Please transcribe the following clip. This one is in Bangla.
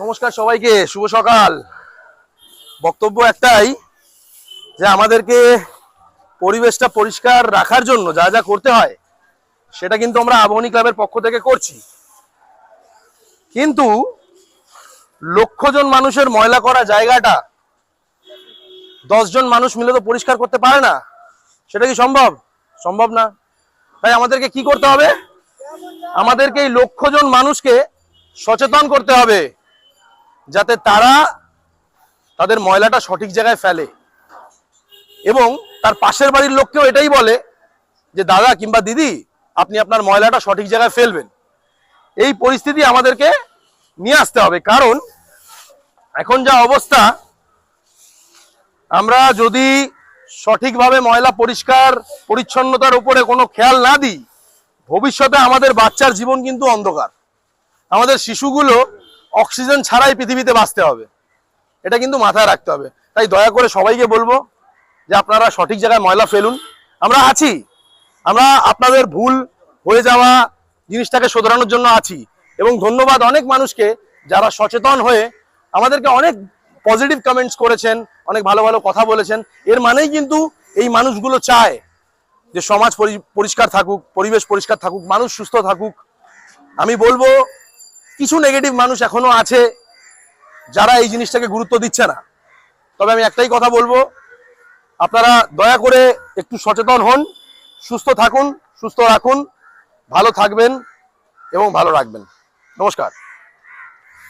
নমস্কার সবাইকে, শুভ সকাল। বক্তব্য একটাই যে আমাদেরকে পরিবেশটা পরিষ্কার রাখার জন্য যা যা করতে হয় সেটা কিন্তু আমরা আবাহনী ক্লাবের পক্ষ থেকে করছি, কিন্তু লক্ষ জন মানুষের ময়লা করা জায়গাটা 10 জন মানুষ মিলে তো পরিষ্কার করতে পারে না। সেটা কি সম্ভব? সম্ভব না। তাই আমাদেরকে কি করতে হবে? আমাদেরকে এই লক্ষ জন মানুষকে সচেতন করতে হবে যাতে তারা তাদের ময়লাটা সঠিক জায়গায় ফেলে, এবং তার পাশের বাড়ির লোককেও এটাই বলে যে দাদা কিংবা দিদি, আপনি আপনার ময়লাটা সঠিক জায়গায় ফেলবেন। এই পরিস্থিতি আমাদেরকে নিয়ে আসতে হবে, কারণ এখন যা অবস্থা, আমরা যদি সঠিকভাবে ময়লা পরিষ্কার পরিচ্ছন্নতার উপরে কোনো খেয়াল না দিই, ভবিষ্যতে আমাদের বাচ্চার জীবন কিন্তু অন্ধকার। আমাদের শিশুগুলো অক্সিজেন ছাড়াই পৃথিবীতে বাঁচতে হবে, এটা কিন্তু মাথায় রাখতে হবে। তাই দয়া করে সবাইকে বলবো যে আপনারা সঠিক জায়গায় ময়লা ফেলুন। আমরা আছি, আমরা আপনাদের ভুল হয়ে যাওয়া জিনিসটাকে শোধরানোর জন্য আছি। এবং ধন্যবাদ অনেক মানুষকে যারা সচেতন হয়ে আমাদেরকে অনেক পজিটিভ কমেন্টস করেছেন, অনেক ভালো ভালো কথা বলেছেন। এর মানেই কিন্তু এই মানুষগুলো চায় যে সমাজ পরিষ্কার থাকুক, পরিবেশ পরিষ্কার থাকুক, মানুষ সুস্থ থাকুক। আমি বলবো কিছু নেগেটিভ মানুষ এখনো আছে যারা এই জিনিসটাকে গুরুত্ব দিচ্ছে না। তবে আমি একটাই কথা বলবো, আপনারা দয়া করে একটু সচেতন হন, সুস্থ থাকুন, সুস্থ রাখুন, ভালো থাকবেন এবং ভালো রাখবেন। নমস্কার।